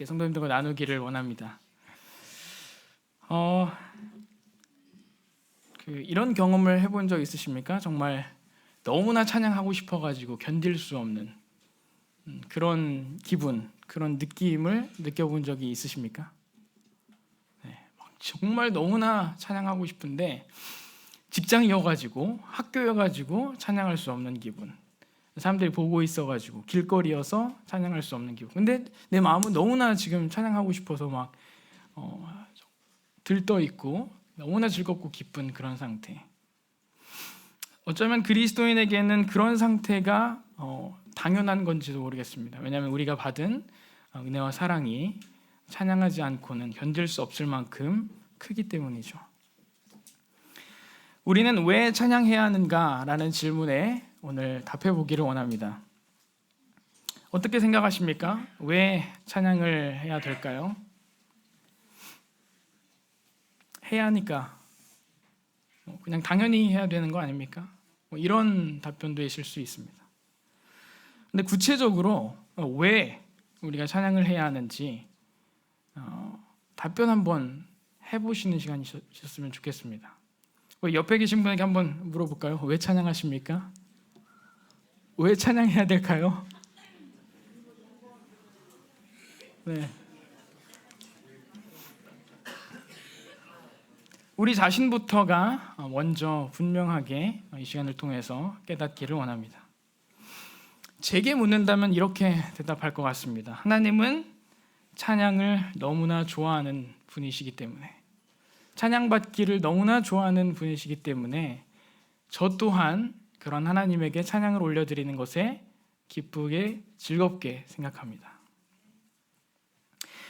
함께 성도님들과 나누기를 원합니다. 이런 경험을 해본 적 있으십니까? 정말 너무나 찬양하고 싶어가지고 견딜 수 없는 그런 기분, 그런 느낌을 느껴본 적이 있으십니까? 네, 정말 너무나 찬양하고 싶은데 직장이어가지고 학교여가지고 찬양할 수 없는 기분, 사람들이 보고 있어가지고 길거리여서 찬양할 수 없는 기분. 근데 내 마음은 너무나 지금 찬양하고 싶어서 막 들떠 있고 너무나 즐겁고 기쁜 그런 상태. 어쩌면 그리스도인에게는 그런 상태가 당연한 건지도 모르겠습니다. 왜냐하면 우리가 받은 은혜와 사랑이 찬양하지 않고는 견딜 수 없을 만큼 크기 때문이죠. 우리는 왜 찬양해야 하는가라는 질문에 오늘 답해 보기를 원합니다. 어떻게 생각하십니까? 왜 찬양을 해야 될까요? 해야 하니까 그냥 당연히 해야 되는 거 아닙니까? 이런 답변도 있을 수 있습니다. 근데 구체적으로 왜 우리가 찬양을 해야 하는지 답변 한번 해보시는 시간이 있었으면 좋겠습니다. 옆에 계신 분에게 한번 물어볼까요? 왜 찬양하십니까? 왜 찬양해야 될까요? 네. 우리 자신부터가 먼저 분명하게 이 시간을 통해서 깨닫기를 원합니다. 제게 묻는다면 이렇게 대답할 것 같습니다. 하나님은 찬양을 너무나 좋아하는 분이시기 때문에, 찬양받기를 너무나 좋아하는 분이시기 때문에 저 또한 그런 하나님에게 찬양을 올려드리는 것에 기쁘게 즐겁게 생각합니다.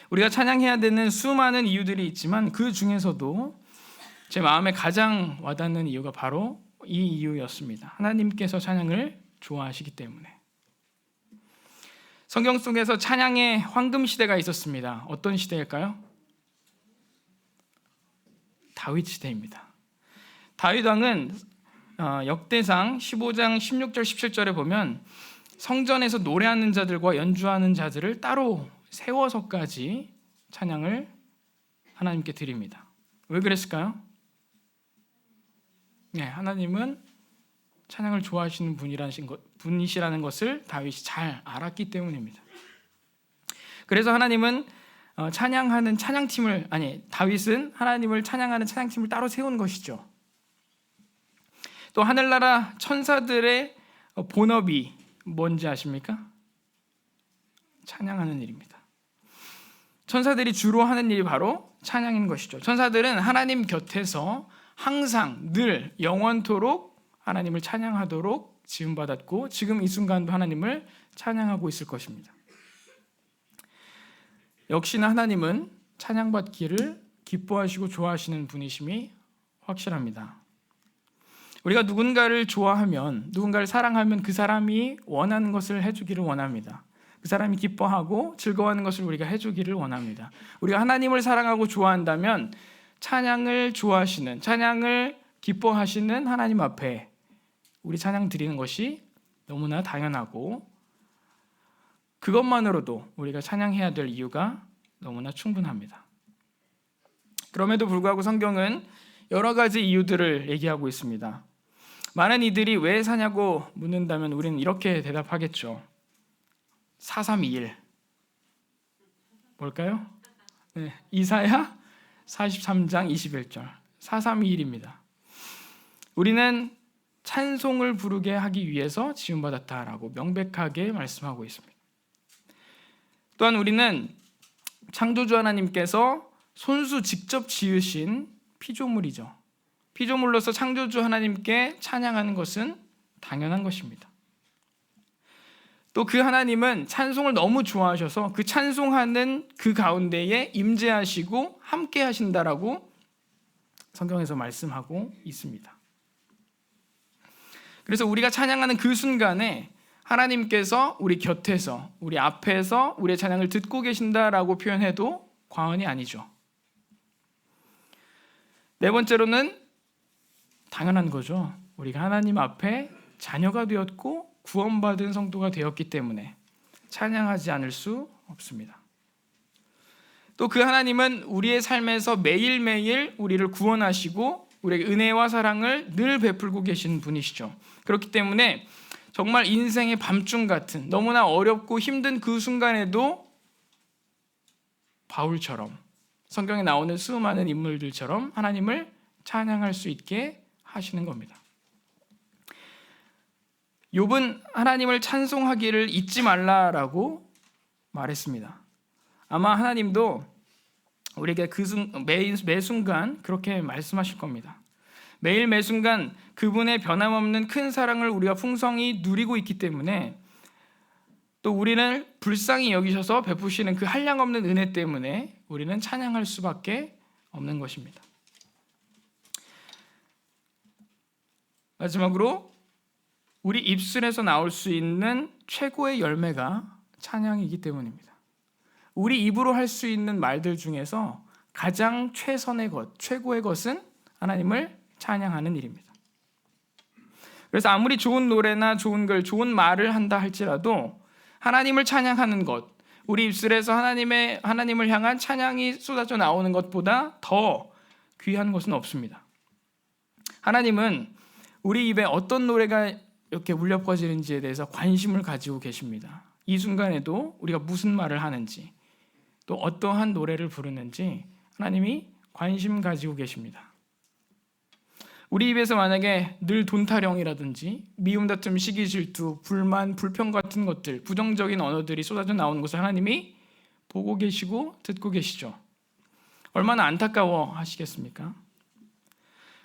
우리가 찬양해야 되는 수많은 이유들이 있지만 그 중에서도 제 마음에 가장 와닿는 이유가 바로 이 이유였습니다. 하나님께서 찬양을 좋아하시기 때문에. 성경 속에서 찬양의 황금 시대가 있었습니다. 어떤 시대일까요? 다윗 시대입니다. 다윗 왕은 역대상 15장 16절 17절에 보면 성전에서 노래하는 자들과 연주하는 자들을 따로 세워서까지 찬양을 하나님께 드립니다. 왜 그랬을까요? 네, 하나님은 찬양을 좋아하시는 분이시라는 것을 다윗이 잘 알았기 때문입니다. 그래서 하나님은 다윗은 하나님을 찬양하는 찬양팀을 따로 세운 것이죠. 또 하늘나라 천사들의 본업이 뭔지 아십니까? 찬양하는 일입니다. 천사들이 주로 하는 일이 바로 찬양인 것이죠. 천사들은 하나님 곁에서 항상 늘 영원토록 하나님을 찬양하도록 지음받았고 지금 이 순간도 하나님을 찬양하고 있을 것입니다. 역시나 하나님은 찬양받기를 기뻐하시고 좋아하시는 분이심이 확실합니다. 우리가 누군가를 좋아하면, 누군가를 사랑하면 그 사람이 원하는 것을 해주기를 원합니다. 그 사람이 기뻐하고 즐거워하는 것을 우리가 해주기를 원합니다. 우리가 하나님을 사랑하고 좋아한다면 찬양을 좋아하시는, 찬양을 기뻐하시는 하나님 앞에 우리 찬양 드리는 것이 너무나 당연하고 그것만으로도 우리가 찬양해야 될 이유가 너무나 충분합니다. 그럼에도 불구하고 성경은 여러 가지 이유들을 얘기하고 있습니다. 많은 이들이 왜 사냐고 묻는다면 우리는 이렇게 대답하겠죠. 4321 뭘까요? 네, 이사야 43장 21절 4321입니다. 우리는 찬송을 부르게 하기 위해서 지음받았다라고 명백하게 말씀하고 있습니다. 또한 우리는 창조주 하나님께서 손수 직접 지으신 피조물이죠. 피조물로서 창조주 하나님께 찬양하는 것은 당연한 것입니다. 또 그 하나님은 찬송을 너무 좋아하셔서 그 찬송하는 그 가운데에 임재하시고 함께 하신다라고 성경에서 말씀하고 있습니다. 그래서 우리가 찬양하는 그 순간에 하나님께서 우리 곁에서, 우리 앞에서 우리의 찬양을 듣고 계신다라고 표현해도 과언이 아니죠. 네 번째로는 당연한 거죠. 우리가 하나님 앞에 자녀가 되었고 구원받은 성도가 되었기 때문에 찬양하지 않을 수 없습니다. 또 그 하나님은 우리의 삶에서 매일매일 우리를 구원하시고 우리에게 은혜와 사랑을 늘 베풀고 계신 분이시죠. 그렇기 때문에 정말 인생의 밤중 같은 너무나 어렵고 힘든 그 순간에도 바울처럼 성경에 나오는 수많은 인물들처럼 하나님을 찬양할 수 있게 하시는 겁니다. 욥은 하나님을 찬송하기를 잊지 말라라고 말했습니다. 아마 하나님도 우리에게 매 순간 그렇게 말씀하실 겁니다. 매일 매 순간 그분의 변함없는 큰 사랑을 우리가 풍성히 누리고 있기 때문에 또 우리는 불쌍히 여기셔서 베푸시는 그 한량없는 은혜 때문에 우리는 찬양할 수밖에 없는 것입니다. 마지막으로 우리 입술에서 나올 수 있는 최고의 열매가 찬양이기 때문입니다. 우리 입으로 할 수 있는 말들 중에서 가장 최선의 것, 최고의 것은 하나님을 찬양하는 일입니다. 그래서 아무리 좋은 노래나 좋은 글, 좋은 말을 한다 할지라도 하나님을 찬양하는 것, 우리 입술에서 하나님을 향한 찬양이 쏟아져 나오는 것보다 더 귀한 것은 없습니다. 하나님은 우리 입에 어떤 노래가 이렇게 울려 퍼지는지에 대해서 관심을 가지고 계십니다. 이 순간에도 우리가 무슨 말을 하는지, 또 어떠한 노래를 부르는지 하나님이 관심 가지고 계십니다. 우리 입에서 만약에 늘 돈타령이라든지 미움, 다툼, 시기, 질투, 불만, 불평 같은 것들, 부정적인 언어들이 쏟아져 나오는 것을 하나님이 보고 계시고 듣고 계시죠. 얼마나 안타까워 하시겠습니까?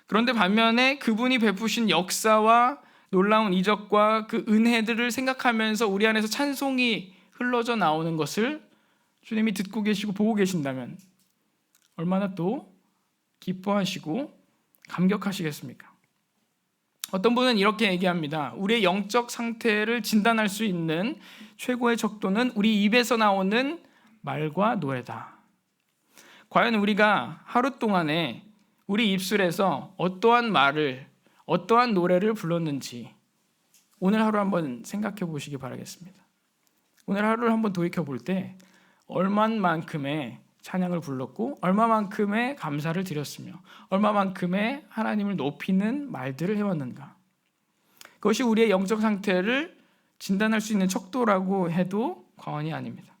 그런데 반면에 그분이 베푸신 역사와 놀라운 이적과 그 은혜들을 생각하면서 우리 안에서 찬송이 흘러져 나오는 것을 주님이 듣고 계시고 보고 계신다면 얼마나 또 기뻐하시고 감격하시겠습니까? 어떤 분은 이렇게 얘기합니다. 우리의 영적 상태를 진단할 수 있는 최고의 척도는 우리 입에서 나오는 말과 노래다. 과연 우리가 하루 동안에 우리 입술에서 어떠한 말을, 어떠한 노래를 불렀는지 오늘 하루 한번 생각해 보시기 바라겠습니다. 오늘 하루를 한번 돌이켜 볼 때 얼마만큼의 찬양을 불렀고 얼마만큼의 감사를 드렸으며 얼마만큼의 하나님을 높이는 말들을 해왔는가. 그것이 우리의 영적 상태를 진단할 수 있는 척도라고 해도 과언이 아닙니다.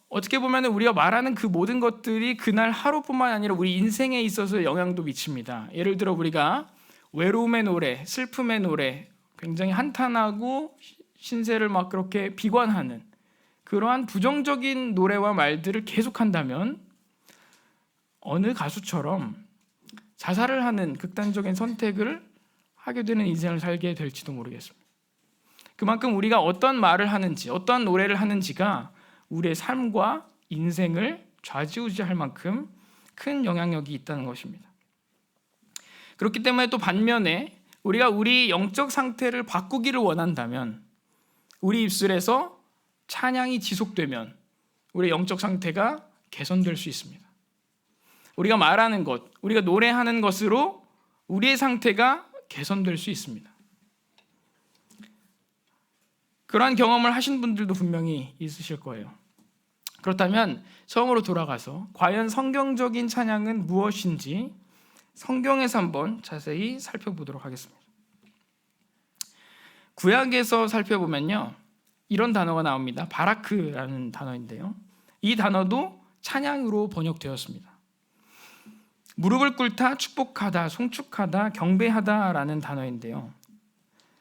어떻게 보면 우리가 말하는 그 모든 것들이 그날 하루뿐만 아니라 우리 인생에 있어서 영향도 미칩니다. 예를 들어 우리가 외로움의 노래, 슬픔의 노래, 굉장히 한탄하고 신세를 막 그렇게 비관하는 그러한 부정적인 노래와 말들을 계속한다면 어느 가수처럼 자살을 하는 극단적인 선택을 하게 되는 인생을 살게 될지도 모르겠습니다. 그만큼 우리가 어떤 말을 하는지, 어떤 노래를 하는지가 우리의 삶과 인생을 좌지우지할 만큼 큰 영향력이 있다는 것입니다. 그렇기 때문에 또 반면에 우리가 우리 영적 상태를 바꾸기를 원한다면 우리 입술에서 찬양이 지속되면 우리의 영적 상태가 개선될 수 있습니다. 우리가 말하는 것, 우리가 노래하는 것으로 우리의 상태가 개선될 수 있습니다. 그러한 경험을 하신 분들도 분명히 있으실 거예요. 그렇다면 처음으로 돌아가서 과연 성경적인 찬양은 무엇인지 성경에서 한번 자세히 살펴보도록 하겠습니다. 구약에서 살펴보면요, 이런 단어가 나옵니다. 바라크라는 단어인데요, 이 단어도 찬양으로 번역되었습니다. 무릎을 꿇다, 축복하다, 송축하다, 경배하다라는 단어인데요,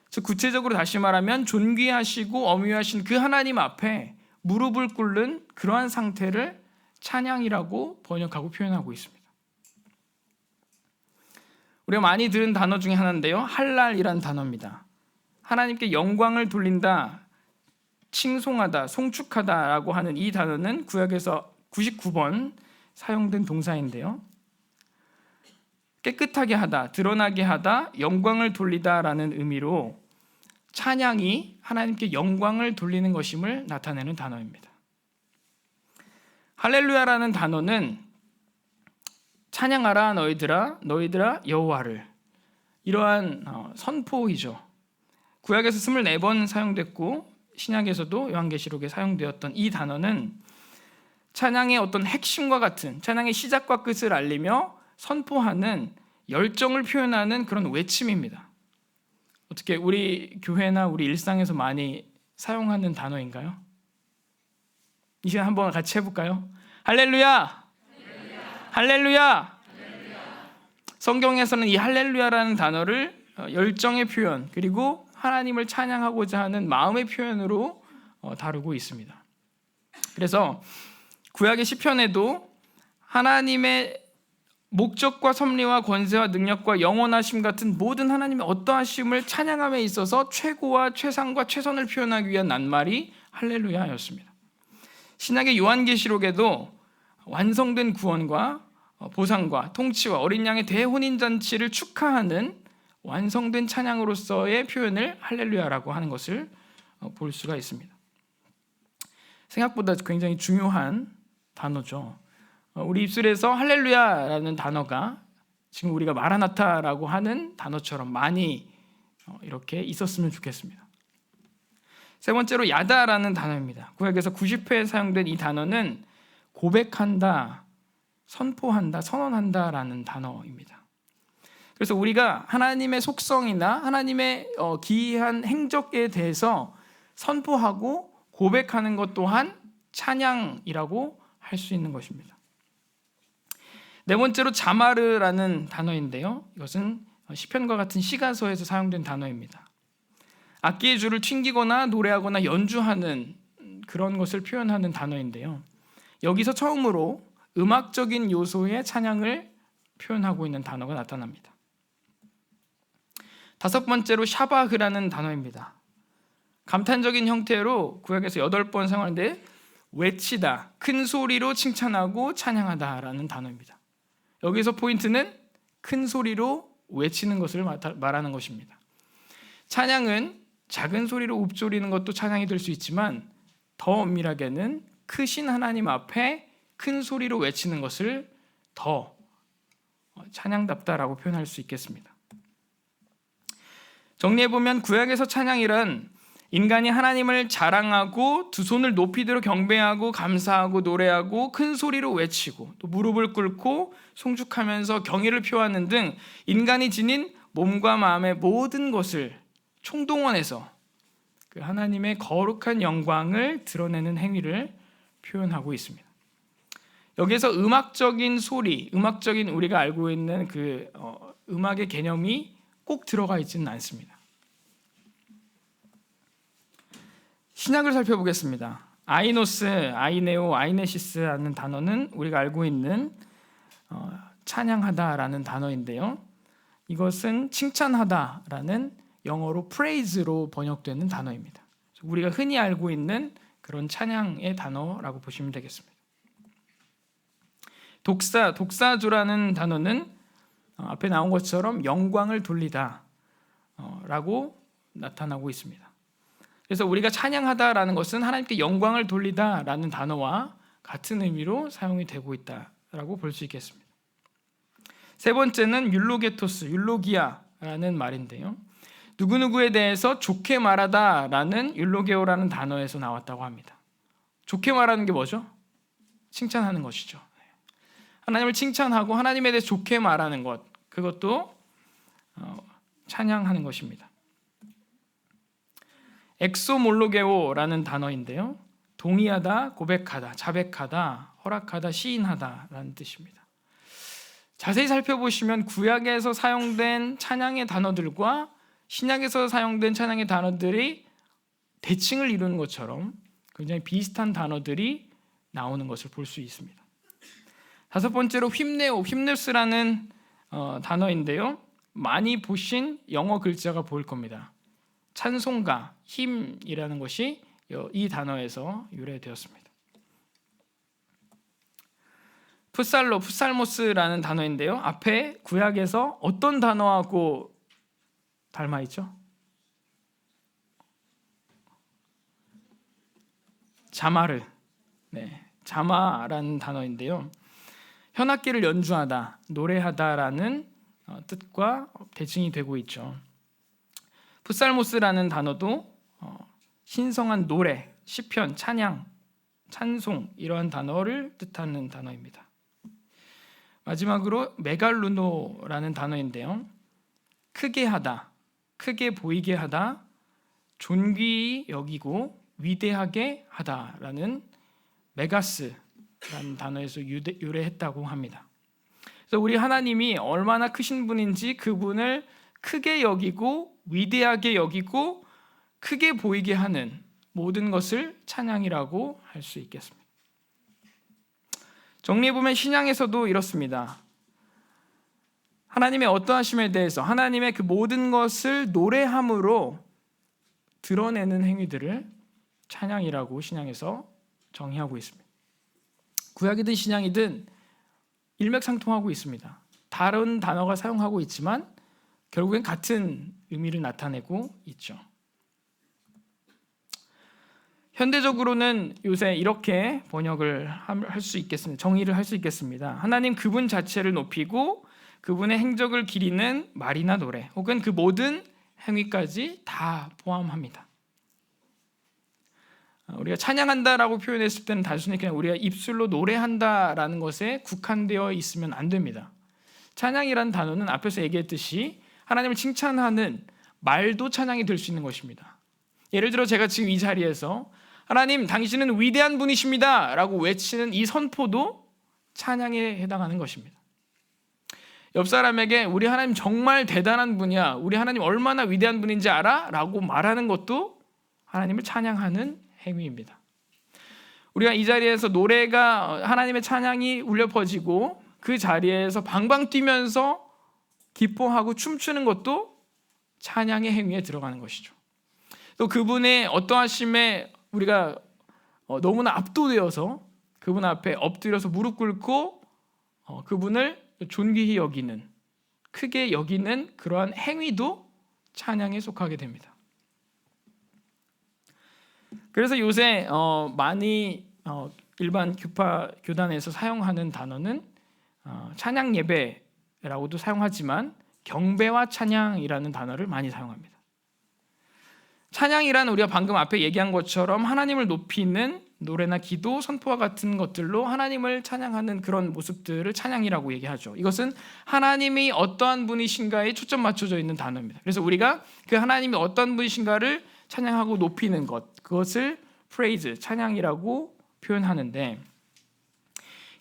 즉 구체적으로 다시 말하면 존귀하시고 엄위하신 그 하나님 앞에 무릎을 꿇는 그러한 상태를 찬양이라고 번역하고 표현하고 있습니다. 우리가 많이 들은 단어 중에 하나인데요, 할랄이라는 단어입니다. 하나님께 영광을 돌린다, 칭송하다, 송축하다라고 하는 이 단어는 구약에서 99번 사용된 동사인데요, 깨끗하게 하다, 드러나게 하다, 영광을 돌리다라는 의미로 찬양이 하나님께 영광을 돌리는 것임을 나타내는 단어입니다. 할렐루야라는 단어는 찬양하라 너희들아 여호와를, 이러한 선포이죠. 구약에서 24번 사용됐고 신약에서도 요한계시록에 사용되었던 이 단어는 찬양의 어떤 핵심과 같은, 찬양의 시작과 끝을 알리며 선포하는 열정을 표현하는 그런 외침입니다. 어떻게 우리 교회나 우리 일상에서 많이 사용하는 단어인가요? 이 시간 한번 같이 해볼까요? 할렐루야! 할렐루야! 성경에서는 이 할렐루야라는 단어를 열정의 표현, 그리고 하나님을 찬양하고자 하는 마음의 표현으로 다루고 있습니다. 그래서 구약의 시편에도 하나님의 목적과 섭리와 권세와 능력과 영원하심 같은 모든 하나님의 어떠하심을 찬양함에 있어서 최고와 최상과 최선을 표현하기 위한 낱말이 할렐루야였습니다. 신약의 요한계시록에도 완성된 구원과 보상과 통치와 어린 양의 대혼인잔치를 축하하는 완성된 찬양으로서의 표현을 할렐루야라고 하는 것을 볼 수가 있습니다. 생각보다 굉장히 중요한 단어죠. 우리 입술에서 할렐루야라는 단어가 지금 우리가 마라나타라고 하는 단어처럼 많이 이렇게 있었으면 좋겠습니다. 세 번째로 야다라는 단어입니다. 구약에서 90회에 사용된 이 단어는 고백한다, 선포한다, 선언한다라는 단어입니다. 그래서 우리가 하나님의 속성이나 하나님의 기이한 행적에 대해서 선포하고 고백하는 것 또한 찬양이라고 할 수 있는 것입니다. 네 번째로 자마르라는 단어인데요. 이것은 시편과 같은 시가서에서 사용된 단어입니다. 악기의 줄을 튕기거나 노래하거나 연주하는 그런 것을 표현하는 단어인데요. 여기서 처음으로 음악적인 요소의 찬양을 표현하고 있는 단어가 나타납니다. 다섯 번째로 샤바흐라는 단어입니다. 감탄적인 형태로 구약에서 8번 사용하는데 외치다, 큰 소리로 칭찬하고 찬양하다라는 단어입니다. 여기서 포인트는 큰 소리로 외치는 것을 말하는 것입니다. 찬양은 작은 소리로 읊조리는 것도 찬양이 될 수 있지만 더 엄밀하게는 크신 하나님 앞에 큰 소리로 외치는 것을 더 찬양답다라고 표현할 수 있겠습니다. 정리해보면 구약에서 찬양이란 인간이 하나님을 자랑하고 두 손을 높이 들어 경배하고 감사하고 노래하고 큰 소리로 외치고 또 무릎을 꿇고 송축하면서 경의를 표하는 등 인간이 지닌 몸과 마음의 모든 것을 총동원해서 그 하나님의 거룩한 영광을 드러내는 행위를 표현하고 있습니다. 여기에서 음악적인 소리, 음악적인 우리가 알고 있는 그 음악의 개념이 꼭 들어가 있지는 않습니다. 신약을 살펴보겠습니다. 아이노스, 아이네오, 아이네시스라는 단어는 우리가 알고 있는 찬양하다라는 단어인데요. 이것은 칭찬하다라는 영어로 praise로 번역되는 단어입니다. 우리가 흔히 알고 있는 그런 찬양의 단어라고 보시면 되겠습니다. 독사조라는 단어는 앞에 나온 것처럼 영광을 돌리다 라고 나타나고 있습니다. 그래서 우리가 찬양하다라는 것은 하나님께 영광을 돌리다라는 단어와 같은 의미로 사용이 되고 있다라고 볼 수 있겠습니다. 세 번째는 율로게토스, 율로기아라는 말인데요. 누구누구에 대해서 좋게 말하다라는 율로게오라는 단어에서 나왔다고 합니다. 좋게 말하는 게 뭐죠? 칭찬하는 것이죠. 하나님을 칭찬하고 하나님에 대해 좋게 말하는 것, 그것도 찬양하는 것입니다. 엑소몰로게오라는 단어인데요. 동의하다, 고백하다, 자백하다, 허락하다, 시인하다라는 뜻입니다. 자세히 살펴보시면 구약에서 사용된 찬양의 단어들과 신약에서 사용된 찬양의 단어들이 대칭을 이루는 것처럼 굉장히 비슷한 단어들이 나오는 것을 볼 수 있습니다. 다섯 번째로 휘므스라는 단어인데요. 많이 보신 영어 글자가 보일 겁니다. 찬송가, 힘이라는 것이 이 단어에서 유래되었습니다. 풋살모스라는 단어인데요. 앞에 구약에서 어떤 단어하고 닮아 있죠? 자마르, 자마라는 단어인데요. 현악기를 연주하다, 노래하다라는 뜻과 대칭이 되고 있죠. 풋살모스라는 단어도 신성한 노래, 시편, 찬양, 찬송 이러한 단어를 뜻하는 단어입니다. 마지막으로 메갈루노라는 단어인데요. 크게 하다, 크게 보이게 하다, 존귀히 여기고 위대하게 하다라는 메가스라는 단어에서 유래했다고 합니다. 그래서 우리 하나님이 얼마나 크신 분인지 그분을 크게 여기고 위대하게 여기고 크게 보이게 하는 모든 것을 찬양이라고 할 수 있겠습니다. 정리해보면 신앙에서도 이렇습니다. 하나님의 어떠하심에 대해서 하나님의 그 모든 것을 노래함으로 드러내는 행위들을 찬양이라고 신앙에서 정의하고 있습니다. 구약이든 신약이든 일맥상통하고 있습니다. 다른 단어가 사용하고 있지만 결국엔 같은 의미를 나타내고 있죠. 현대적으로는 요새 이렇게 번역을 할 수 있겠습니다. 정의를 할 수 있겠습니다. 하나님 그분 자체를 높이고 그분의 행적을 기리는 말이나 노래 혹은 그 모든 행위까지 다 포함합니다. 우리가 찬양한다라고 표현했을 때는 단순히 그냥 우리가 입술로 노래한다라는 것에 국한되어 있으면 안 됩니다. 찬양이라는 단어는 앞에서 얘기했듯이 하나님을 칭찬하는 말도 찬양이 될 수 있는 것입니다. 예를 들어 제가 지금 이 자리에서 하나님 당신은 위대한 분이십니다 라고 외치는 이 선포도 찬양에 해당하는 것입니다. 옆 사람에게 우리 하나님 정말 대단한 분이야, 우리 하나님 얼마나 위대한 분인지 알아? 라고 말하는 것도 하나님을 찬양하는 행위입니다. 우리가 이 자리에서 노래가 하나님의 찬양이 울려 퍼지고 그 자리에서 방방 뛰면서 기뻐하고 춤추는 것도 찬양의 행위에 들어가는 것이죠. 또 그분의 어떠하심에 우리가 너무나 압도되어서 그분 앞에 엎드려서 무릎 꿇고 그분을 존귀히 여기는, 크게 여기는 그러한 행위도 찬양에 속하게 됩니다. 그래서 요새 많이 일반 규파 교단에서 사용하는 단어는 찬양 예배라고도 사용하지만 경배와 찬양이라는 단어를 많이 사용합니다. 찬양이란 우리가 방금 앞에 얘기한 것처럼 하나님을 높이는 노래나 기도, 선포와 같은 것들로 하나님을 찬양하는 그런 모습들을 찬양이라고 얘기하죠. 이것은 하나님이 어떠한 분이신가에 초점 맞춰져 있는 단어입니다. 그래서 우리가 그 하나님이 어떠한 분이신가를 찬양하고 높이는 것, 그것을 praise, 찬양이라고 표현하는데,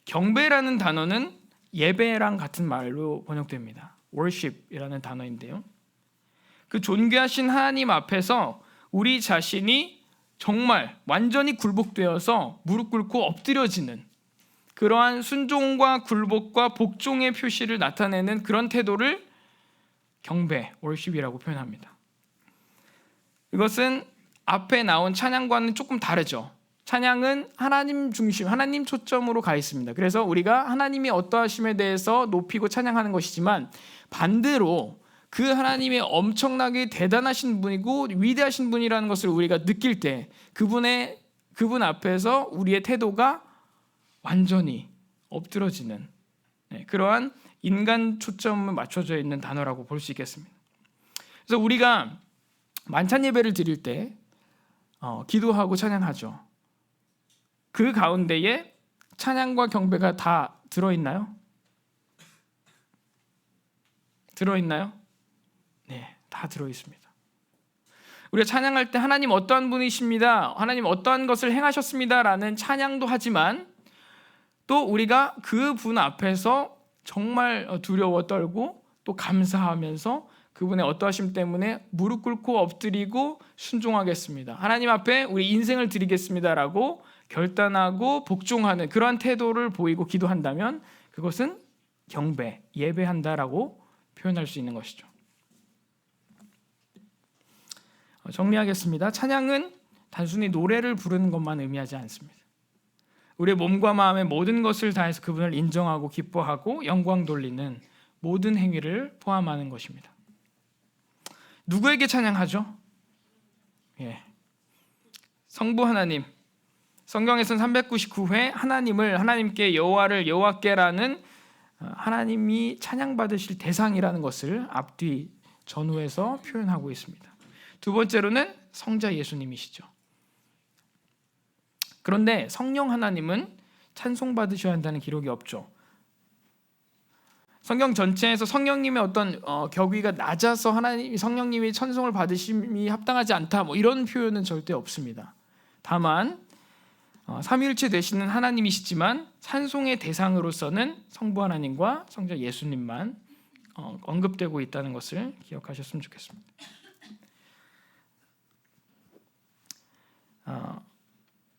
경배라는 단어는 예배랑 같은 말로 번역됩니다. worship이라는 단어인데요. 그 존귀하신 하나님 앞에서 우리 자신이 정말 완전히 굴복되어서 무릎 꿇고 엎드려지는 그러한 순종과 굴복과 복종의 표시를 나타내는 그런 태도를 경배, worship이라고 표현합니다. 이것은 앞에 나온 찬양과는 조금 다르죠. 찬양은 하나님 중심, 하나님 초점으로 가 있습니다. 그래서 우리가 하나님이 어떠하심에 대해서 높이고 찬양하는 것이지만 반대로 그 하나님이 엄청나게 대단하신 분이고 위대하신 분이라는 것을 우리가 느낄 때 그분 앞에서 우리의 태도가 완전히 엎드러지는 그러한 인간 초점을 맞춰져 있는 단어라고 볼 수 있겠습니다. 그래서 우리가 만찬 예배를 드릴 때 기도하고 찬양하죠. 그 가운데에 찬양과 경배가 다 들어있나요? 들어있나요? 네, 다 들어있습니다. 우리가 찬양할 때 하나님 어떠한 분이십니다, 하나님 어떠한 것을 행하셨습니다 라는 찬양도 하지만 또 우리가 그 분 앞에서 정말 두려워 떨고 또 감사하면서 그분의 어떠하심 때문에 무릎 꿇고 엎드리고 순종하겠습니다, 하나님 앞에 우리 인생을 드리겠습니다 라고 결단하고 복종하는 그러한 태도를 보이고 기도한다면 그것은 경배, 예배한다라고 표현할 수 있는 것이죠. 정리하겠습니다. 찬양은 단순히 노래를 부르는 것만 의미하지 않습니다. 우리의 몸과 마음의 모든 것을 다해서 그분을 인정하고 기뻐하고 영광 돌리는 모든 행위를 포함하는 것입니다. 누구에게 찬양하죠? 성부 하나님. 성경에서는 399회 하나님께 여호와를 여호와께라는 하나님이 찬양받으실 대상이라는 것을 앞뒤 전후에서 표현하고 있습니다. 두 번째로는 성자 예수님이시죠. 그런데 성령 하나님은 찬송받으셔야 한다는 기록이 없죠. 성경 전체에서 성령님의 어떤 격위가 낮아서 성령님이 찬송을 받으심이 합당하지 않다 이런 표현은 절대 없습니다. 다만 삼위일체 되시는 하나님이시지만 찬송의 대상으로서는 성부 하나님과 성자 예수님만 언급되고 있다는 것을 기억하셨으면 좋겠습니다.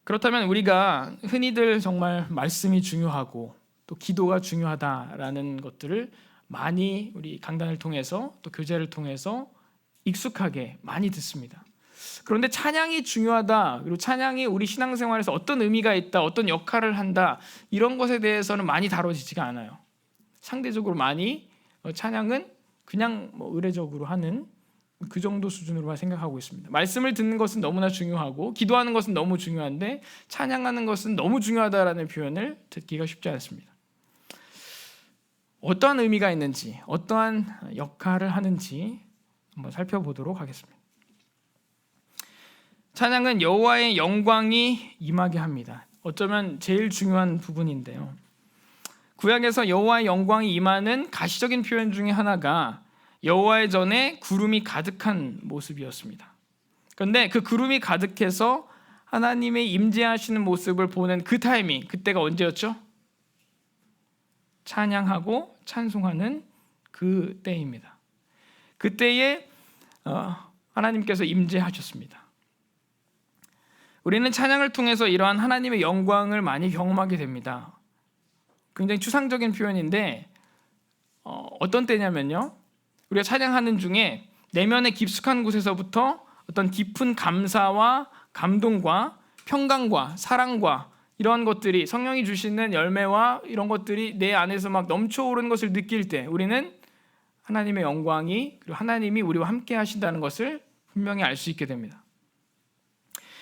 그렇다면 우리가 흔히들 정말 말씀이 중요하고 또 기도가 중요하다라는 것들을 많이 우리 강단을 통해서 또 교제를 통해서 익숙하게 많이 듣습니다. 그런데 찬양이 중요하다, 그리고 찬양이 우리 신앙생활에서 어떤 의미가 있다, 어떤 역할을 한다, 이런 것에 대해서는 많이 다뤄지지가 않아요. 상대적으로 많이 찬양은 그냥 의례적으로 하는 그 정도 수준으로만 생각하고 있습니다. 말씀을 듣는 것은 너무나 중요하고 기도하는 것은 너무 중요한데 찬양하는 것은 너무 중요하다라는 표현을 듣기가 쉽지 않습니다. 어떠한 의미가 있는지, 어떠한 역할을 하는지 한번 살펴보도록 하겠습니다. 찬양은 여호와의 영광이 임하게 합니다. 어쩌면 제일 중요한 부분인데요. 구약에서 여호와의 영광이 임하는 가시적인 표현 중에 하나가 여호와의 전에 구름이 가득한 모습이었습니다. 그런데 그 구름이 가득해서 하나님의 임재하시는 모습을 보는 그 타이밍, 그때가 언제였죠? 찬양하고 찬송하는 그 때입니다. 그때에 하나님께서 임재하셨습니다. 우리는 찬양을 통해서 이러한 하나님의 영광을 많이 경험하게 됩니다. 굉장히 추상적인 표현인데 어떤 때냐면요, 우리가 찬양하는 중에 내면의 깊숙한 곳에서부터 어떤 깊은 감사와 감동과 평강과 사랑과 이런 것들이, 성령이 주시는 열매와 이런 것들이 내 안에서 막 넘쳐오르는 것을 느낄 때 우리는 하나님의 영광이, 그리고 하나님이 우리와 함께 하신다는 것을 분명히 알 수 있게 됩니다.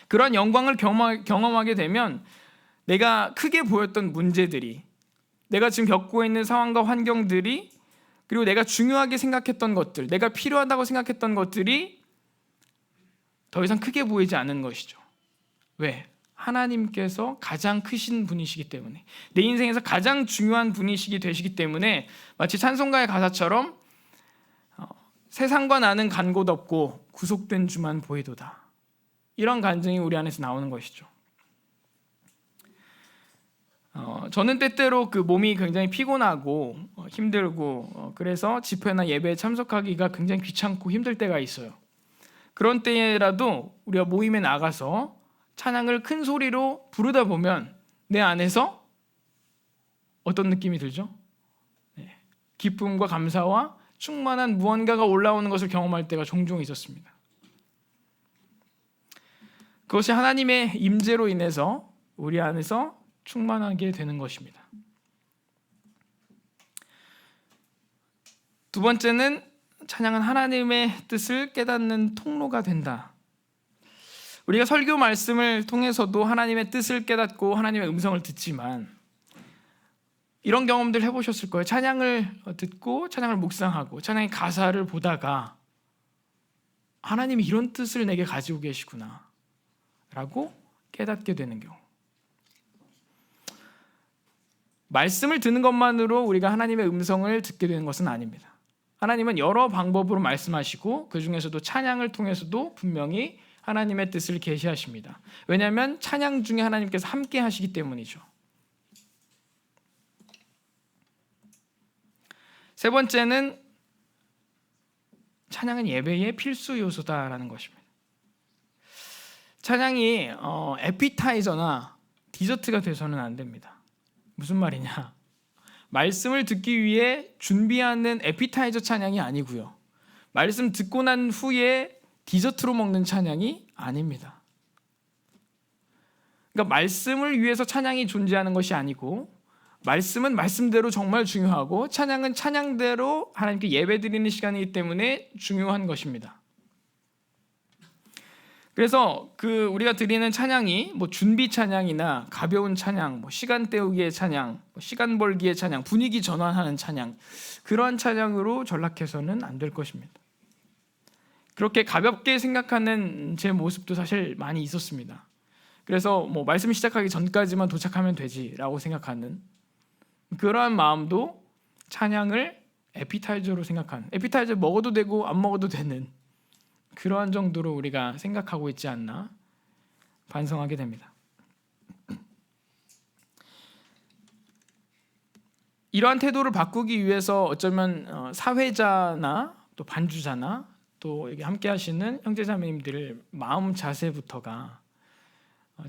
그런 영광을 경험하게 되면 내가 크게 보였던 문제들이, 내가 지금 겪고 있는 상황과 환경들이, 그리고 내가 중요하게 생각했던 것들, 내가 필요하다고 생각했던 것들이 더 이상 크게 보이지 않는 것이죠. 왜? 하나님께서 가장 크신 분이시기 때문에, 내 인생에서 가장 중요한 분이시기 되시기 때문에, 마치 찬송가의 가사처럼 세상과 나는 간 곳 없고 구속된 주만 보이도다, 이런 간증이 우리 안에서 나오는 것이죠. 저는 때때로 그 몸이 굉장히 피곤하고 힘들고 그래서 집회나 예배에 참석하기가 굉장히 귀찮고 힘들 때가 있어요. 그런 때라도 우리가 모임에 나가서 찬양을 큰 소리로 부르다 보면 내 안에서 어떤 느낌이 들죠? 기쁨과 감사와 충만한 무언가가 올라오는 것을 경험할 때가 종종 있었습니다. 그것이 하나님의 임재로 인해서 우리 안에서 충만하게 되는 것입니다. 두 번째는 찬양은 하나님의 뜻을 깨닫는 통로가 된다. 우리가 설교 말씀을 통해서도 하나님의 뜻을 깨닫고 하나님의 음성을 듣지만, 이런 경험들 해보셨을 거예요. 찬양을 듣고 찬양을 묵상하고 찬양의 가사를 보다가 하나님이 이런 뜻을 내게 가지고 계시구나 라고 깨닫게 되는 경우. 말씀을 듣는 것만으로 우리가 하나님의 음성을 듣게 되는 것은 아닙니다. 하나님은 여러 방법으로 말씀하시고 그 중에서도 찬양을 통해서도 분명히 하나님의 뜻을 계시하십니다. 왜냐하면 찬양 중에 하나님께서 함께 하시기 때문이죠. 세 번째는 찬양은 예배의 필수 요소다라는 것입니다. 찬양이 에피타이저나 디저트가 돼서는 안 됩니다. 무슨 말이냐? 말씀을 듣기 위해 준비하는 에피타이저 찬양이 아니고요, 말씀 듣고 난 후에 디저트로 먹는 찬양이 아닙니다. 그러니까 말씀을 위해서 찬양이 존재하는 것이 아니고, 말씀은 말씀대로 정말 중요하고 찬양은 찬양대로 하나님께 예배드리는 시간이기 때문에 중요한 것입니다. 그래서 우리가 드리는 찬양이 준비 찬양이나 가벼운 찬양, 시간 때우기의 찬양, 시간 벌기의 찬양, 분위기 전환하는 찬양, 그러한 찬양으로 전락해서는 안 될 것입니다. 그렇게 가볍게 생각하는 제 모습도 사실 많이 있었습니다. 그래서 뭐 말씀 시작하기 전까지만 도착하면 되지라고 생각하는 그러한 마음도 찬양을 에피타이저로 생각하는, 에피타이저 먹어도 되고 안 먹어도 되는 그러한 정도로 우리가 생각하고 있지 않나 반성하게 됩니다. 이러한 태도를 바꾸기 위해서 어쩌면 사회자나 또 반주자나 또 여기 함께 하시는 형제자매님들 마음 자세부터가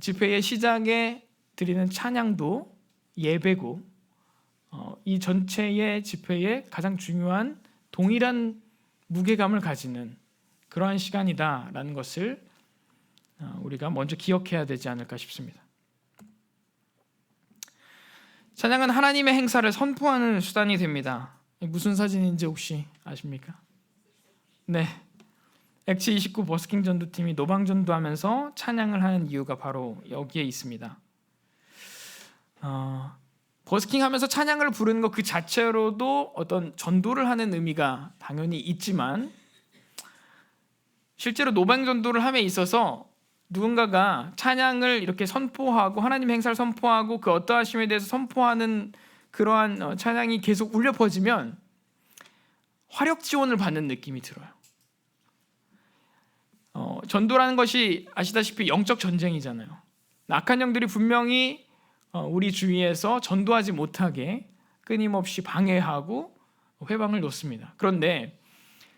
집회의 시작에 드리는 찬양도 예배고 이 전체의 집회의 가장 중요한 동일한 무게감을 가지는 그러한 시간이다라는 것을 우리가 먼저 기억해야 되지 않을까 싶습니다. 찬양은 하나님의 행사를 선포하는 수단이 됩니다. 무슨 사진인지 혹시 아십니까? 네, 엑치 29 버스킹 전도팀이 노방 전도하면서 찬양을 하는 이유가 바로 여기에 있습니다. 버스킹하면서 찬양을 부르는 것 그 자체로도 어떤 전도를 하는 의미가 당연히 있지만 실제로 노방 전도를 함에 있어서 누군가가 찬양을 이렇게 선포하고 하나님 행사를 선포하고 그 어떠하심에 대해서 선포하는 그러한 찬양이 계속 울려 퍼지면 화력 지원을 받는 느낌이 들어요. 전도라는 것이 아시다시피 영적 전쟁이잖아요. 악한 영들이 분명히 우리 주위에서 전도하지 못하게 끊임없이 방해하고 회방을 놓습니다. 그런데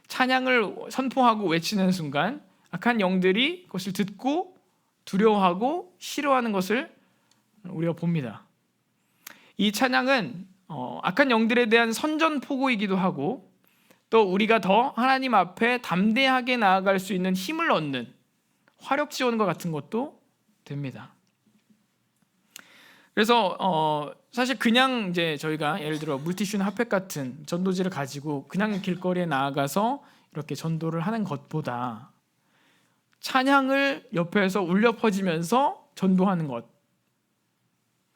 찬양을 선포하고 외치는 순간 악한 영들이 그것을 듣고 두려워하고 싫어하는 것을 우리가 봅니다. 이 찬양은 악한 영들에 대한 선전포고이기도 하고 또 우리가 더 하나님 앞에 담대하게 나아갈 수 있는 힘을 얻는 화력 지원과 같은 것도 됩니다. 그래서 사실 그냥 이제 저희가 예를 들어 물티슈나 핫팩 같은 전도지를 가지고 그냥 길거리에 나아가서 이렇게 전도를 하는 것보다 찬양을 옆에서 울려 퍼지면서 전도하는 것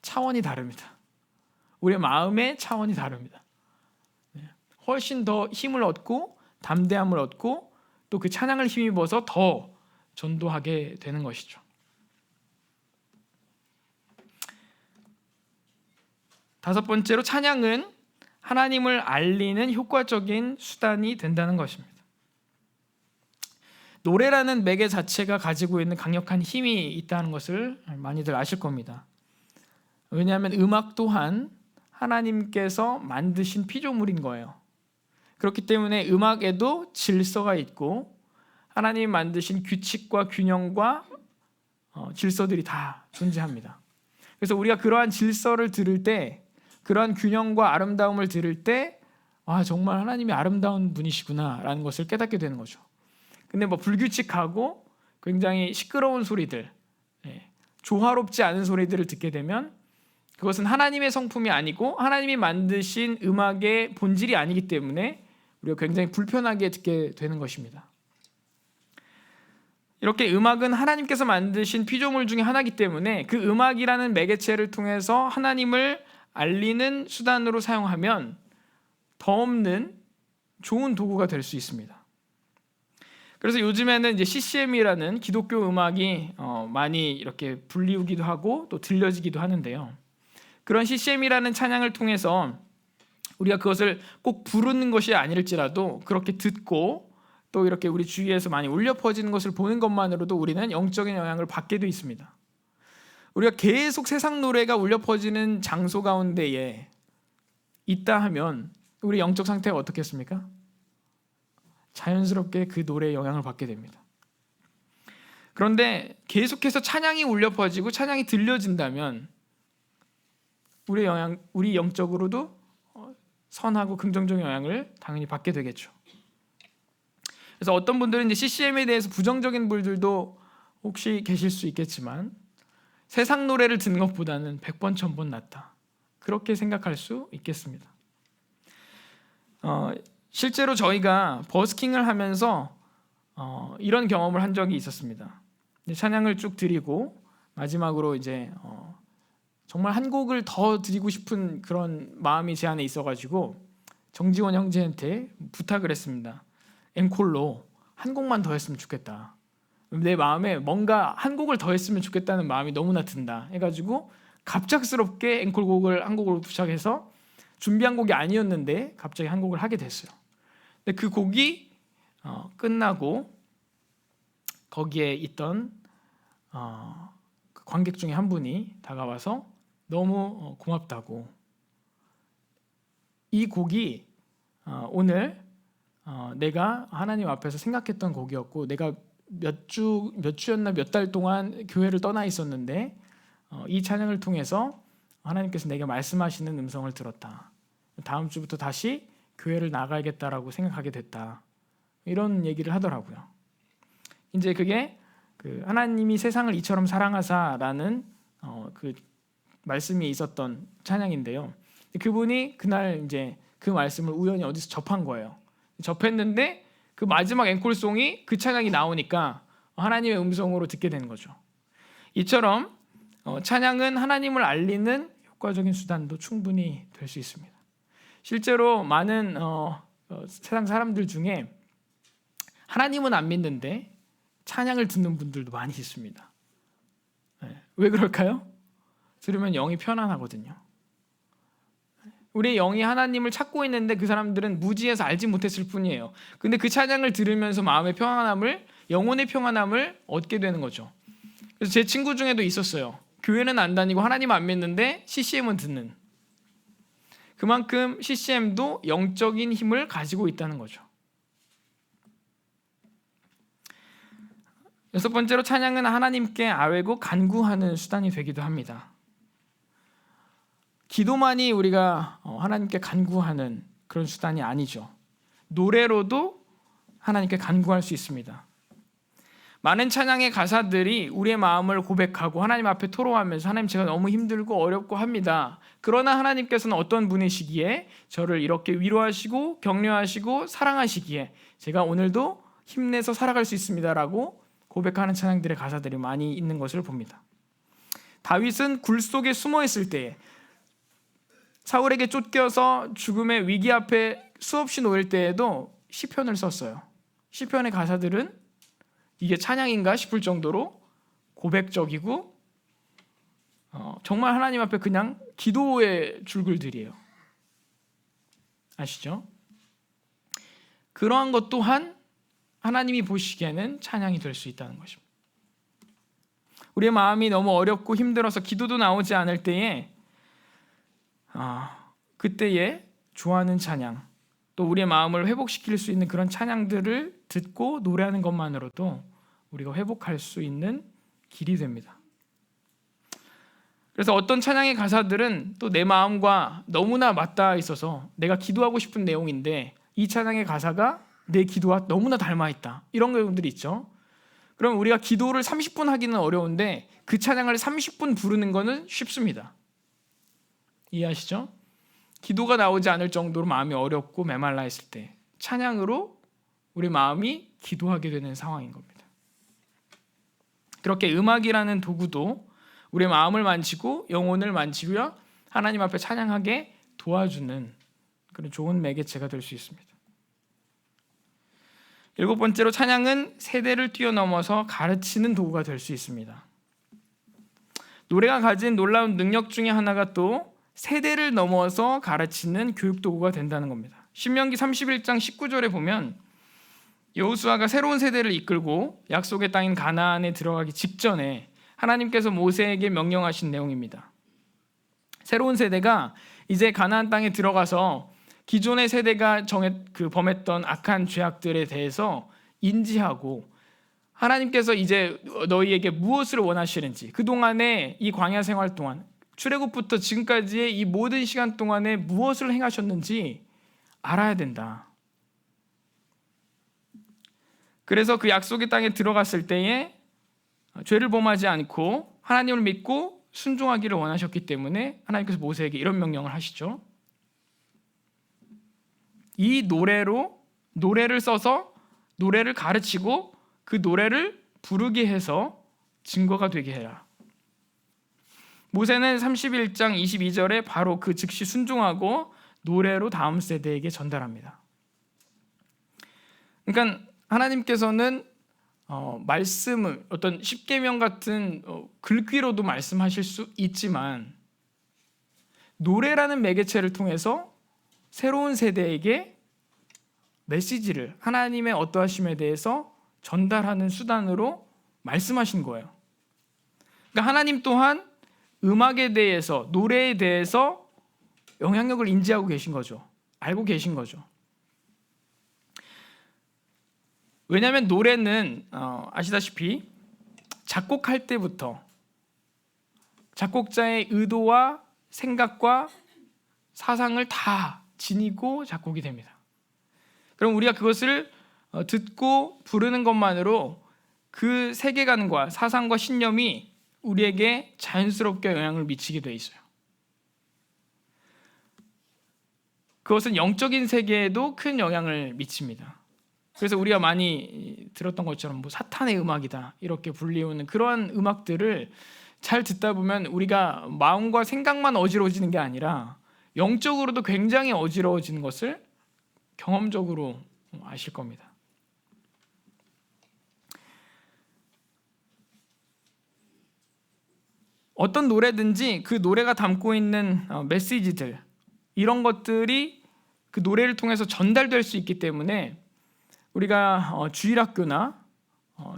차원이 다릅니다. 우리의 마음의 차원이 다릅니다. 훨씬 더 힘을 얻고 담대함을 얻고 또 그 찬양을 힘입어서 더 전도하게 되는 것이죠. 다섯 번째로 찬양은 하나님을 알리는 효과적인 수단이 된다는 것입니다. 노래라는 매개 자체가 가지고 있는 강력한 힘이 있다는 것을 많이들 아실 겁니다. 왜냐하면 음악 또한 하나님께서 만드신 피조물인 거예요. 그렇기 때문에 음악에도 질서가 있고 하나님이 만드신 규칙과 균형과 질서들이 다 존재합니다. 그래서 우리가 그러한 질서를 들을 때, 그러한 균형과 아름다움을 들을 때 정말 하나님이 아름다운 분이시구나 라는 것을 깨닫게 되는 거죠. 근데 불규칙하고 굉장히 시끄러운 소리들, 조화롭지 않은 소리들을 듣게 되면 그것은 하나님의 성품이 아니고 하나님이 만드신 음악의 본질이 아니기 때문에 우리가 굉장히 불편하게 듣게 되는 것입니다. 이렇게 음악은 하나님께서 만드신 피조물 중에 하나이기 때문에 그 음악이라는 매개체를 통해서 하나님을 알리는 수단으로 사용하면 더 없는 좋은 도구가 될 수 있습니다. 그래서 요즘에는 이제 CCM이라는 기독교 음악이 많이 이렇게 불리우기도 하고 또 들려지기도 하는데요. 그런 CCM이라는 찬양을 통해서 우리가 그것을 꼭 부르는 것이 아닐지라도 그렇게 듣고 또 이렇게 우리 주위에서 많이 울려 퍼지는 것을 보는 것만으로도 우리는 영적인 영향을 받게 돼 있습니다. 우리가 계속 세상 노래가 울려 퍼지는 장소 가운데에 있다 하면 우리 영적 상태가 어떻겠습니까? 자연스럽게 그 노래의 영향을 받게 됩니다. 그런데 계속해서 찬양이 울려 퍼지고 찬양이 들려진다면 우리 영적으로도 선하고 긍정적인 영향을 당연히 받게 되겠죠. 그래서 어떤 분들은 이제 CCM에 대해서 부정적인 분들도 혹시 계실 수 있겠지만 세상 노래를 듣는 것보다는 100번 1000번 낫다. 그렇게 생각할 수 있겠습니다. 실제로 저희가 버스킹을 하면서 이런 경험을 한 적이 있었습니다. 찬양을 쭉 드리고 마지막으로 이제 정말 한 곡을 더 드리고 싶은 그런 마음이 제 안에 있어가지고 정지원 형제한테 부탁을 했습니다. 앵콜로 한 곡만 더 했으면 좋겠다. 내 마음에 뭔가 한 곡을 더 했으면 좋겠다는 마음이 너무나 든다 해가지고 갑작스럽게 앵콜곡을 한 곡을 부착해서 준비한 곡이 아니었는데 갑자기 한 곡을 하게 됐어요. 근데 그 곡이 끝나고 거기에 있던 그 관객 중에 한 분이 다가와서 너무 고맙다고, 이 곡이 오늘 내가 하나님 앞에서 생각했던 곡이었고 내가 몇 주였나 몇 달 동안 교회를 떠나 있었는데 이 찬양을 통해서 하나님께서 내게 말씀하시는 음성을 들었다. 다음 주부터 다시 교회를 나가야겠다라고 생각하게 됐다. 이런 얘기를 하더라고요. 이제 그게 그 하나님이 세상을 이처럼 사랑하사라는 그 말씀이 있었던 찬양인데요. 그분이 그날 이제 그 말씀을 우연히 어디서 접한 거예요. 접했는데 그 마지막 앵콜송이 그 찬양이 나오니까 하나님의 음성으로 듣게 되는 거죠. 이처럼 찬양은 하나님을 알리는 효과적인 수단도 충분히 될 수 있습니다. 실제로 많은 세상 사람들 중에 하나님은 안 믿는데 찬양을 듣는 분들도 많이 있습니다. 왜 그럴까요? 들으면 영이 편안하거든요. 우리 영이 하나님을 찾고 있는데 그 사람들은 무지해서 알지 못했을 뿐이에요. 근데 그 찬양을 들으면서 마음의 평안함을, 영혼의 평안함을 얻게 되는 거죠. 그래서 제 친구 중에도 있었어요. 교회는 안 다니고 하나님 안 믿는데 CCM은 듣는. 그만큼 CCM도 영적인 힘을 가지고 있다는 거죠. 여섯 번째로 찬양은 하나님께 아뢰고 간구하는 수단이 되기도 합니다. 기도만이 우리가 하나님께 간구하는 그런 수단이 아니죠. 노래로도 하나님께 간구할 수 있습니다. 많은 찬양의 가사들이 우리의 마음을 고백하고 하나님 앞에 토로하면서 하나님 제가 너무 힘들고 어렵고 합니다. 그러나 하나님께서는 어떤 분이시기에 저를 이렇게 위로하시고 격려하시고 사랑하시기에 제가 오늘도 힘내서 살아갈 수 있습니다라고 고백하는 찬양들의 가사들이 많이 있는 것을 봅니다. 다윗은 굴 속에 숨어 있을 때에, 사울에게 쫓겨서 죽음의 위기 앞에 수없이 놓일 때에도 시편을 썼어요. 시편의 가사들은 이게 찬양인가 싶을 정도로 고백적이고 정말 하나님 앞에 그냥 기도의 줄글들이에요. 아시죠? 그러한 것 또한 하나님이 보시기에는 찬양이 될 수 있다는 것입니다. 우리의 마음이 너무 어렵고 힘들어서 기도도 나오지 않을 때에 그때에 좋아하는 찬양, 또 우리의 마음을 회복시킬 수 있는 그런 찬양들을 듣고 노래하는 것만으로도 우리가 회복할 수 있는 길이 됩니다. 그래서 어떤 찬양의 가사들은 또 내 마음과 너무나 맞닿아 있어서 내가 기도하고 싶은 내용인데 이 찬양의 가사가 내 기도와 너무나 닮아 있다. 이런 경우들이 있죠. 그럼 우리가 기도를 30분 하기는 어려운데 그 찬양을 30분 부르는 것은 쉽습니다. 이해하시죠? 기도가 나오지 않을 정도로 마음이 어렵고 메말라 있을 때 찬양으로 우리 마음이 기도하게 되는 상황인 겁니다. 그렇게 음악이라는 도구도 우리의 마음을 만지고 영혼을 만지고요, 하나님 앞에 찬양하게 도와주는 그런 좋은 매개체가 될 수 있습니다. 일곱 번째로 찬양은 세대를 뛰어넘어서 가르치는 도구가 될 수 있습니다. 노래가 가진 놀라운 능력 중에 하나가 또 세대를 넘어서 가르치는 교육 도구가 된다는 겁니다. 신명기 31장 19절에 보면 여호수아가 새로운 세대를 이끌고 약속의 땅인 가나안에 들어가기 직전에 하나님께서 모세에게 명령하신 내용입니다. 새로운 세대가 이제 가나안 땅에 들어가서 기존의 세대가 범했던 악한 죄악들에 대해서 인지하고 하나님께서 이제 너희에게 무엇을 원하시는지, 그동안에 이 광야 생활 동안 출애굽부터 지금까지의 이 모든 시간 동안에 무엇을 행하셨는지 알아야 된다. 그래서 그 약속의 땅에 들어갔을 때에 죄를 범하지 않고 하나님을 믿고 순종하기를 원하셨기 때문에 하나님께서 모세에게 이런 명령을 하시죠. 이 노래를 써서 노래를 가르치고 그 노래를 부르게 해서 증거가 되게 해라. 모세는 31장 22절에 바로 그 즉시 순종하고 노래로 다음 세대에게 전달합니다. 그러니까 하나님께서는 말씀을 어떤 십계명 같은 글귀로도 말씀하실 수 있지만 노래라는 매개체를 통해서 새로운 세대에게 메시지를 하나님의 어떠하심에 대해서 전달하는 수단으로 말씀하신 거예요. 그러니까 하나님 또한 음악에 대해서, 노래에 대해서 영향력을 인지하고 계신 거죠. 알고 계신 거죠. 왜냐하면 노래는 아시다시피 작곡할 때부터 작곡자의 의도와 생각과 사상을 다 지니고 작곡이 됩니다. 그럼 우리가 그것을 듣고 부르는 것만으로 그 세계관과 사상과 신념이 우리에게 자연스럽게 영향을 미치게 돼 있어요. 그것은 영적인 세계에도 큰 영향을 미칩니다. 그래서 우리가 많이 들었던 것처럼 뭐 사탄의 음악이다 이렇게 불리우는 그러한 음악들을 잘 듣다 보면 우리가 마음과 생각만 어지러워지는 게 아니라 영적으로도 굉장히 어지러워지는 것을 경험적으로 아실 겁니다. 어떤 노래든지 그 노래가 담고 있는 메시지들 이런 것들이 그 노래를 통해서 전달될 수 있기 때문에 우리가 주일학교나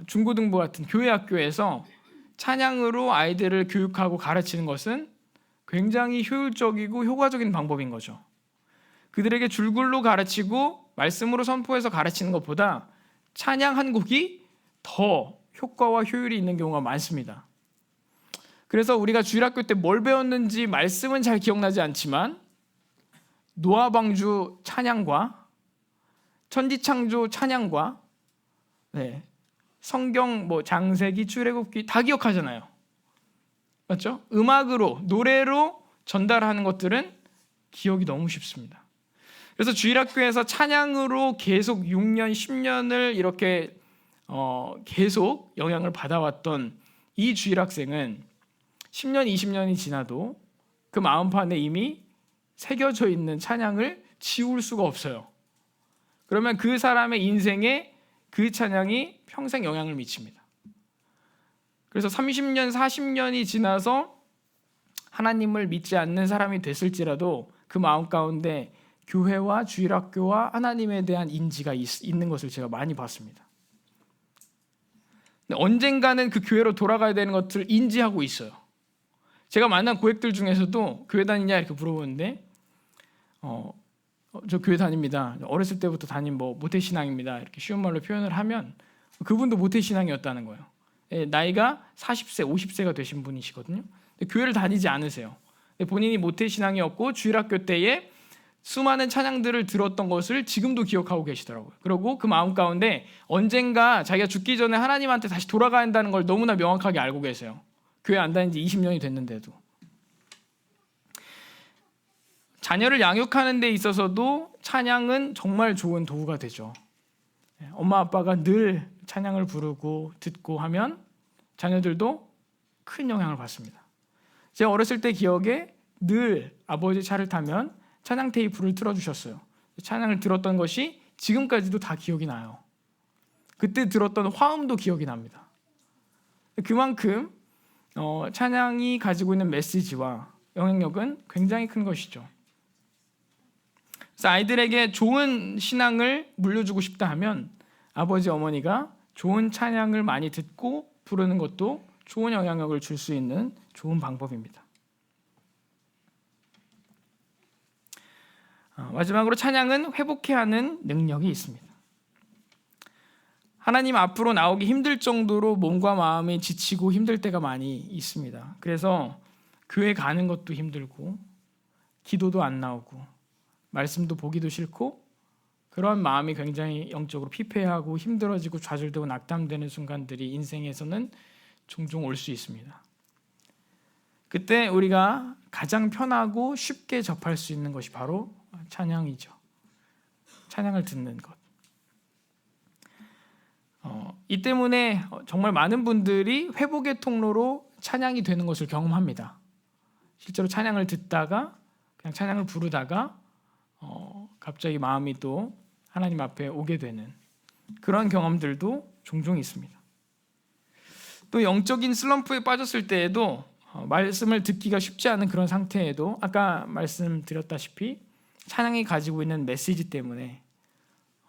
중고등부 같은 교회 학교에서 찬양으로 아이들을 교육하고 가르치는 것은 굉장히 효율적이고 효과적인 방법인 거죠. 그들에게 줄글로 가르치고 말씀으로 선포해서 가르치는 것보다 찬양 한 곡이 더 효과와 효율이 있는 경우가 많습니다. 그래서 우리가 주일학교 때 뭘 배웠는지 말씀은 잘 기억나지 않지만 노아방주 찬양과 천지창조 찬양과 성경 장세기 출애굽기 다 기억하잖아요. 맞죠? 음악으로 노래로 전달하는 것들은 기억이 너무 쉽습니다. 그래서 주일학교에서 찬양으로 계속 6년, 10년을 이렇게 계속 영향을 받아왔던 이 주일학생은 10년, 20년이 지나도 그 마음판에 이미 새겨져 있는 찬양을 지울 수가 없어요. 그러면 그 사람의 인생에 그 찬양이 평생 영향을 미칩니다. 그래서 30년, 40년이 지나서 하나님을 믿지 않는 사람이 됐을지라도 그 마음 가운데 교회와 주일학교와 하나님에 대한 인지가 있는 것을 제가 많이 봤습니다. 근데 언젠가는 그 교회로 돌아가야 되는 것들을 인지하고 있어요. 제가 만난 고객들 중에서도 교회 다니냐 이렇게 물어보는데 저 교회 다닙니다. 어렸을 때부터 다닌 모태신앙입니다. 이렇게 쉬운 말로 표현을 하면 그분도 모태신앙이었다는 거예요. 나이가 40세, 50세가 되신 분이시거든요. 교회를 다니지 않으세요. 본인이 모태신앙이었고 주일학교 때에 수많은 찬양들을 들었던 것을 지금도 기억하고 계시더라고요. 그리고 그 마음 가운데 언젠가 자기가 죽기 전에 하나님한테 다시 돌아가야 한다는 걸 너무나 명확하게 알고 계세요. 교회 안 다닌 지 20년이 됐는데도. 자녀를 양육하는 데 있어서도 찬양은 정말 좋은 도구가 되죠. 엄마 아빠가 늘 찬양을 부르고 듣고 하면 자녀들도 큰 영향을 받습니다. 제가 어렸을 때 기억에 늘 아버지 차를 타면 찬양 테이프를 틀어주셨어요. 찬양을 들었던 것이 지금까지도 다 기억이 나요. 그때 들었던 화음도 기억이 납니다. 그만큼 찬양이 가지고 있는 메시지와 영향력은 굉장히 큰 것이죠. 그래서 아이들에게 좋은 신앙을 물려주고 싶다 하면 아버지 어머니가 좋은 찬양을 많이 듣고 부르는 것도 좋은 영향력을 줄 수 있는 좋은 방법입니다. 마지막으로 찬양은 회복해야 하는 능력이 있습니다. 하나님 앞으로 나오기 힘들 정도로 몸과 마음이 지치고 힘들 때가 많이 있습니다. 그래서 교회 가는 것도 힘들고 기도도 안 나오고 말씀도 보기도 싫고 그러한 마음이 굉장히 영적으로 피폐하고 힘들어지고 좌절되고 낙담되는 순간들이 인생에서는 종종 올 수 있습니다. 그때 우리가 가장 편하고 쉽게 접할 수 있는 것이 바로 찬양이죠. 찬양을 듣는 것. 이 때문에 정말 많은 분들이 회복의 통로로 찬양이 되는 것을 경험합니다. 실제로 찬양을 듣다가 그냥 찬양을 부르다가 갑자기 마음이 또 하나님 앞에 오게 되는 그런 경험들도 종종 있습니다. 또 영적인 슬럼프에 빠졌을 때에도 말씀을 듣기가 쉽지 않은 그런 상태에도 아까 말씀드렸다시피 찬양이 가지고 있는 메시지 때문에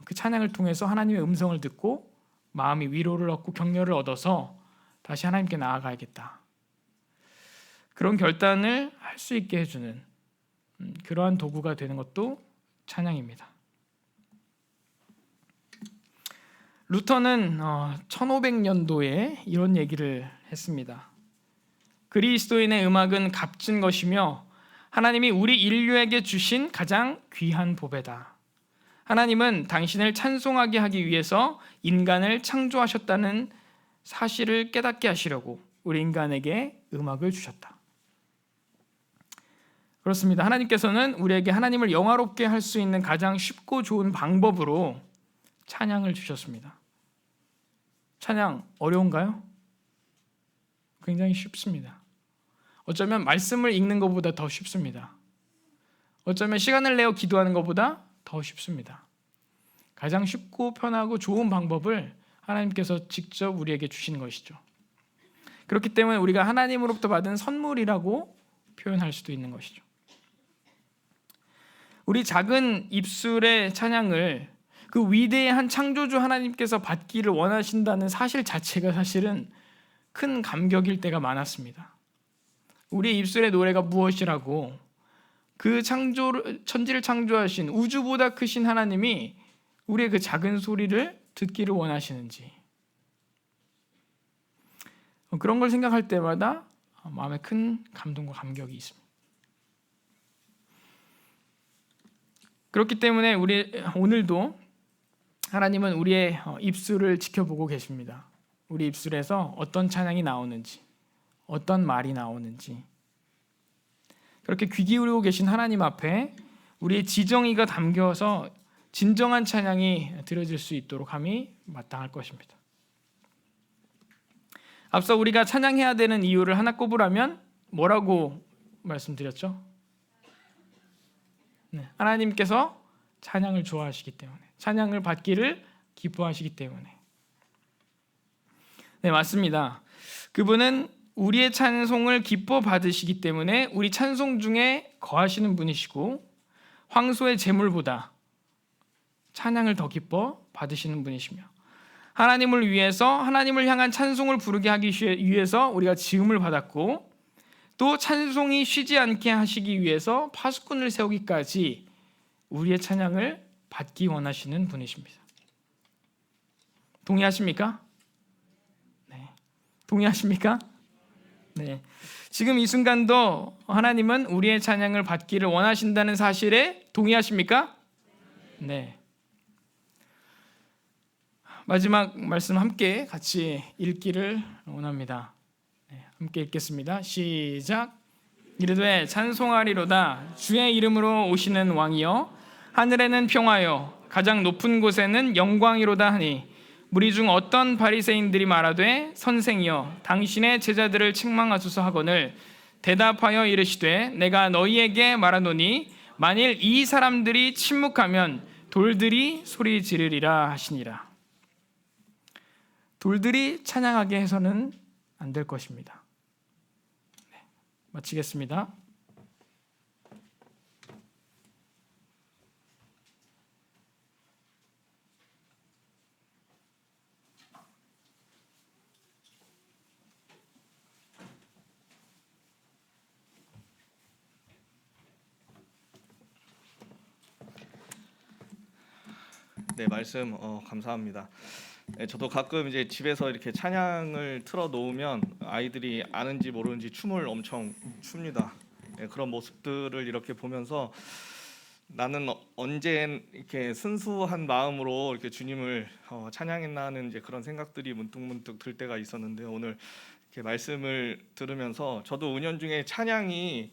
그 찬양을 통해서 하나님의 음성을 듣고 마음이 위로를 얻고 격려를 얻어서 다시 하나님께 나아가야겠다, 그런 결단을 할 수 있게 해주는 그러한 도구가 되는 것도 찬양입니다. 루터는 1500년도에 이런 얘기를 했습니다. 그리스도인의 음악은 값진 것이며 하나님이 우리 인류에게 주신 가장 귀한 보배다. 하나님은 당신을 찬송하게 하기 위해서 인간을 창조하셨다는 사실을 깨닫게 하시려고 우리 인간에게 음악을 주셨다. 그렇습니다. 하나님께서는 우리에게 하나님을 영화롭게 할 수 있는 가장 쉽고 좋은 방법으로 찬양을 주셨습니다. 찬양 어려운가요? 굉장히 쉽습니다. 어쩌면 말씀을 읽는 것보다 더 쉽습니다. 어쩌면 시간을 내어 기도하는 것보다 더 쉽습니다. 가장 쉽고 편하고 좋은 방법을 하나님께서 직접 우리에게 주시는 것이죠. 그렇기 때문에 우리가 하나님으로부터 받은 선물이라고 표현할 수도 있는 것이죠. 우리 작은 입술의 찬양을 그 위대한 창조주 하나님께서 받기를 원하신다는 사실 자체가 사실은 큰 감격일 때가 많았습니다. 우리 입술의 노래가 무엇이라고 그 천지를 창조하신 우주보다 크신 하나님이 우리의 그 작은 소리를 듣기를 원하시는지, 그런 걸 생각할 때마다 마음에 큰 감동과 감격이 있습니다. 그렇기 때문에 우리 오늘도 하나님은 우리의 입술을 지켜보고 계십니다. 우리 입술에서 어떤 찬양이 나오는지, 어떤 말이 나오는지, 그렇게 귀 기울이고 계신 하나님 앞에 우리의 지정의가 담겨서 진정한 찬양이 드려질 수 있도록 함이 마땅할 것입니다. 앞서 우리가 찬양해야 되는 이유를 하나 꼽으라면 뭐라고 말씀드렸죠? 하나님께서 찬양을 좋아하시기 때문에, 찬양을 받기를 기뻐하시기 때문에. 네, 맞습니다. 그분은 우리의 찬송을 기뻐 받으시기 때문에 우리 찬송 중에 거하시는 분이시고, 황소의 제물보다 찬양을 더 기뻐 받으시는 분이시며, 하나님을 위해서, 하나님을 향한 찬송을 부르게 하기 위해서 우리가 지음을 받았고, 또 찬송이 쉬지 않게 하시기 위해서 파수꾼을 세우기까지 우리의 찬양을 받기 원하시는 분이십니다. 동의하십니까? 네. 동의하십니까? 네. 지금 이 순간도 하나님은 우리의 찬양을 받기를 원하신다는 사실에 동의하십니까? 네. 마지막 말씀 함께 같이 읽기를 원합니다. 네, 함께 읽겠습니다. 시작. 이르되 찬송하리로다 주의 이름으로 오시는 왕이여, 하늘에는 평화여, 가장 높은 곳에는 영광이로다 하니, 무리 중 어떤 바리새인들이 말하되 선생이여 당신의 제자들을 책망하소서 하거늘 대답하여 이르시되 내가 너희에게 말하노니 만일 이 사람들이 침묵하면 돌들이 소리 지르리라 하시니라. 돌들이 찬양하게 해서는 안 될 것입니다. 네, 마치겠습니다. 네, 말씀 감사합니다. 네, 저도 가끔 이제 집에서 이렇게 찬양을 틀어 놓으면 아이들이 아는지 모르는지 춤을 엄청 춥니다. 네, 그런 모습들을 이렇게 보면서 나는 언제 이렇게 순수한 마음으로 이렇게 주님을 찬양했나 하는 이제 그런 생각들이 문득문득 들 때가 있었는데, 오늘 이렇게 말씀을 들으면서 저도 은연중에 찬양이